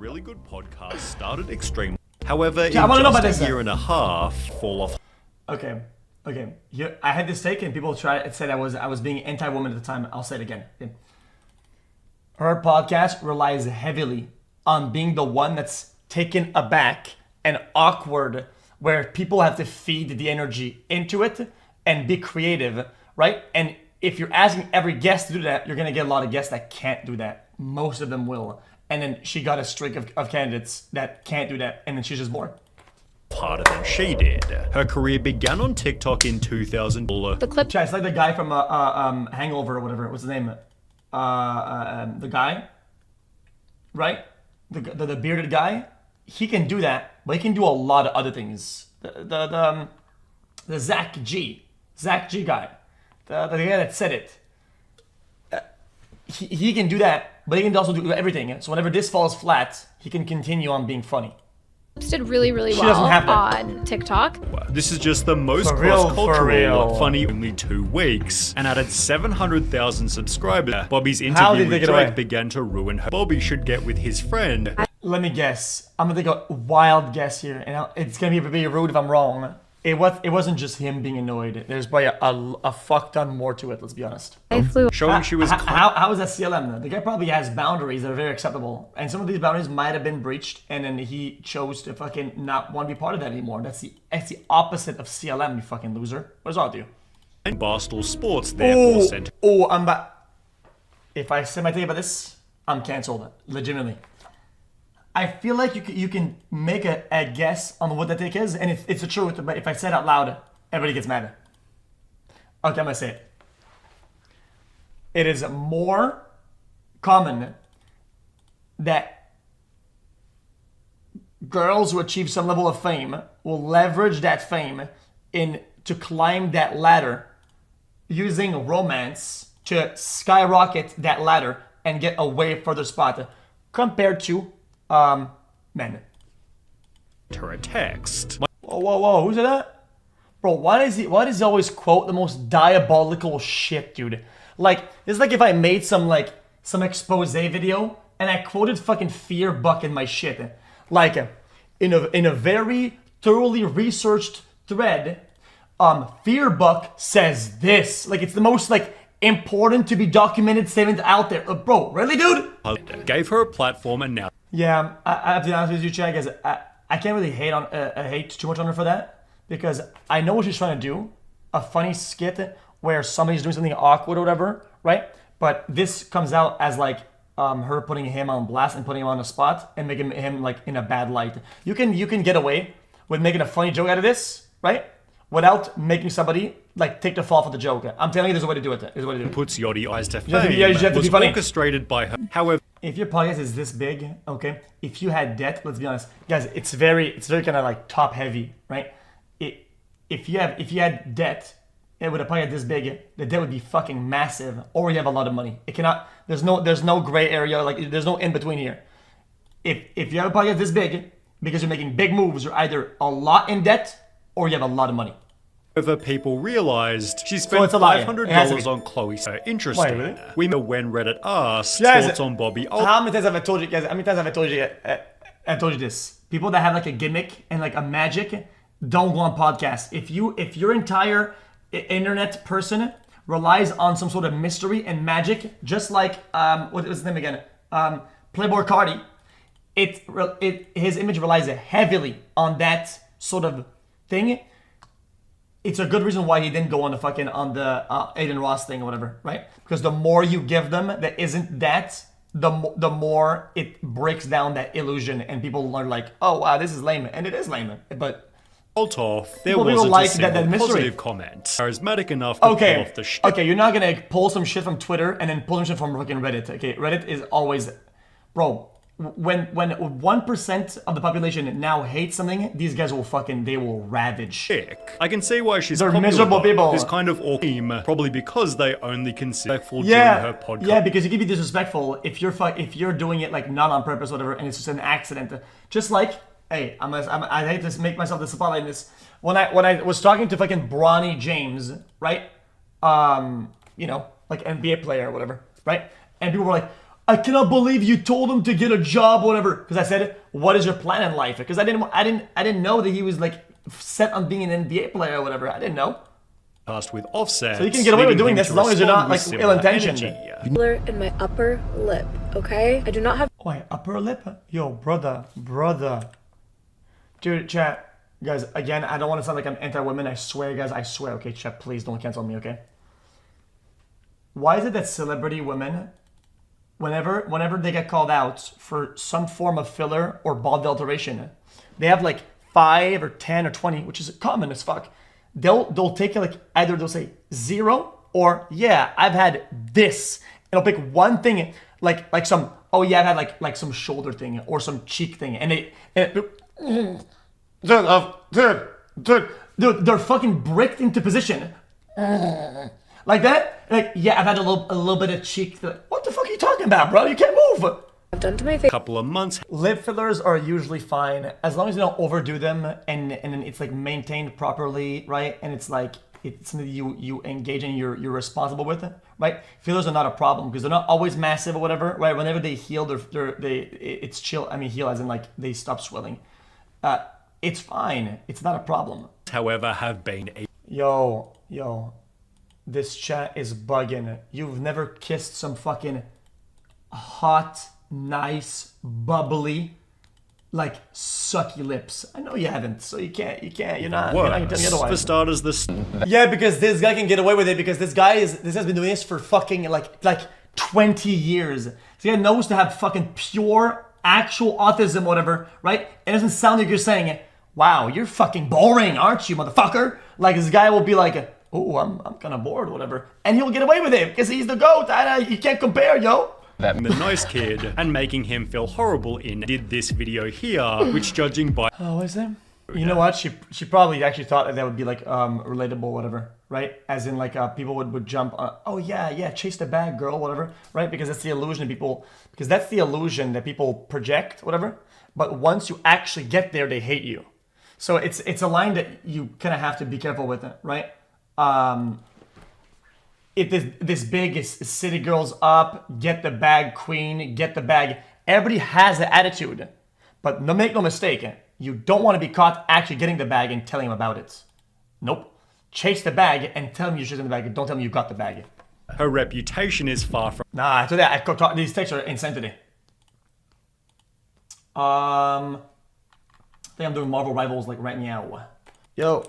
really good podcast started extremely. However, in I want to know about just this. a year and a half, fall off. Okay. Here, I had this take, and people said I was being anti-woman at the time. I'll say it again. Okay. Her podcast relies heavily on being the one that's taken aback and awkward, where people have to feed the energy into it and be creative, right? And if you're asking every guest to do that, you're gonna get a lot of guests that can't do that. Most of them will. And then she got a streak of candidates that can't do that, and then she's just bored. Harder than she did. Her career began on TikTok in 2000. The clip. It's like the guy from Hangover or whatever. What's his name? The guy, right? The bearded guy. He can do that, but he can do a lot of other things. The Zach G guy, the guy that said it. He can do that, but he can also do everything. So whenever this falls flat, he can continue on being funny. Did really She well doesn't have that. on TikTok. This is just the most For real. cross-cultural, funny only 2 weeks, and added 700,000 subscribers. Bobbi's How interview did they with get away? Drake began to ruin her. Bobbi should get with his friend. Let me guess. I'm gonna take a wild guess here, and it's gonna be pretty rude if I'm wrong. It wasn't just him being annoyed. There's probably a fuck ton more to it. Let's be honest. I flew. Showing she was How is that CLM? The guy probably has boundaries that are very acceptable, and some of these boundaries might have been breached, and then he chose to fucking not want to be part of that anymore. That's the opposite of CLM, you fucking loser. What does that do? in Barstool Sports, therefore sent. I'm back. If I say my thing about this, I'm canceled. Legitimately. I feel like you can make a guess on what the take is, and it's the truth, but if I say it out loud, everybody gets mad. Okay, I'm gonna say it. It is more common that girls who achieve some level of fame will leverage that fame to climb that ladder using romance to skyrocket that ladder and get a way further spot compared to men. Her a text. Whoa, who said that? Bro, why does he always quote the most diabolical shit, dude? Like, it's like if I made some expose video and I quoted fucking Fear Buck in my shit. Like, in a very thoroughly researched thread, Fear Buck says this. Like, it's the most, important to be documented statement out there. Bro, really, dude? Gave her a platform and now. Yeah, I have to be honest with you, Chad, because I can't really hate too much on her for that, because I know what she's trying to do, a funny skit where somebody's doing something awkward or whatever, right? But this comes out as her putting him on blast and putting him on the spot and making him in a bad light. You can get away with making a funny joke out of this, right? Without making somebody take the fall for the joke. I'm telling you, there's a way to do it. There's a way to do it. Puts Yachty eyes to fame. You just have to was be funny. orchestrated by her. However, If your podcast is this big, okay, if you had debt, let's be honest, guys, it's very kind of top heavy, right? If you had debt, with a podcast this big, the debt would be fucking massive, or you have a lot of money. It cannot. There's no gray area. There's no in between here. If you have a podcast this big, because you're making big moves, you're either a lot in debt or you have a lot of money. people realized she So spent it's a lie. $500 on Chloe. So interesting. Wait, really? We know when Reddit asked Guys, thoughts on Bobbi Althoff. How many times have I told you, guys? How many times have I told you? I told you this. People that have a gimmick and a magic don't go on podcasts. If your entire internet person relies on some sort of mystery and magic, just like what was his name again? Playboy Cardi. His image relies heavily on that sort of thing. It's a good reason why he didn't go on the Aiden Ross thing or whatever, right? Because the more you give them that isn't that, the more it breaks down that illusion, and people are like, oh wow, this is lame, and it is lame, but Altoff, there people wasn't like a single that mystery. positive comment. Charismatic enough to pull off the shit. Okay, you're not gonna pull some shit from Twitter and then pull some shit from fucking Reddit. Okay, Reddit is always, bro. When 1% of the population now hates something, these guys will ravage. I can see why she's They're popular. miserable people. This kind of awkward, probably because they only consider respectful during her podcast. Yeah, because you can be disrespectful if you're doing it not on purpose, or whatever, and it's just an accident. Just hey, I hate to make myself the spotlight in this. When I was talking to fucking Bronny James, right? NBA player or whatever, right? And people were like, I cannot believe you told him to get a job, whatever. Because I said, what is your plan in life? Because I didn't know that he was like set on being an NBA player or whatever. I didn't know. With Offset. So you can get away with doing this as long as you're not like ill-intentioned. Filler in my upper lip, okay? I do not have. Wait, upper lip? Yo, brother. Dude, chat. Guys, again, I don't want to sound like I'm anti-women. I swear, guys, I swear. Okay, chat, please don't cancel me, okay? Why is it that celebrity women, whenever they get called out for some form of filler or body alteration, they have like 5 or 10 or 20, which is common as fuck. They'll take it like either they'll say 0 or yeah, I've had this. And they'll pick one thing like some, oh yeah, I've had like some shoulder thing or some cheek thing, and they're fucking bricked into position. Like that? Like, yeah, I've had a little bit of cheek. Like, what the fuck are you talking about, bro? You can't move. I've done to my face. Couple of months. Lip fillers are usually fine as long as you don't overdo them and it's like maintained properly, right? And it's like it's something you engage in, you're responsible with it, right? Fillers are not a problem because they're not always massive or whatever, right? Whenever they heal, it's chill. I mean, heal as in like they stop swelling. It's fine. It's not a problem. However, have been a Yo, this chat is bugging. You've never kissed some fucking hot, nice, bubbly, like sucky lips. I know you haven't, so you can't. You're not gonna tell me otherwise. For starters, this. Yeah, because this guy can get away with it because this has been doing this for fucking like 20 years. This guy knows to have fucking pure, actual autism, whatever, right? It doesn't sound like you're saying, wow, you're fucking boring, aren't you, motherfucker? Like this guy will be like, oh, I'm kind of bored, whatever, and he'll get away with it because he's the GOAT. You can't compare, yo. The nice kid and making him feel horrible did this video here, which judging by what is that? You know what? She probably actually thought that would be like relatable, whatever, right? As in like people would jump on, oh yeah, chase the bag, girl, whatever, right? Because that's the illusion that people project, whatever. But once you actually get there, they hate you. So it's a line that you kind of have to be careful with it, right? This big is city girls up, get the bag queen, get the bag. Everybody has the attitude, but make no mistake, you don't want to be caught actually getting the bag and telling him about it. Nope. Chase the bag and tell him you're chasing the bag. Don't tell him you got the bag. her reputation is far from. Nah, today these texts are insane today. I think I'm doing Marvel Rivals like right now. Yo,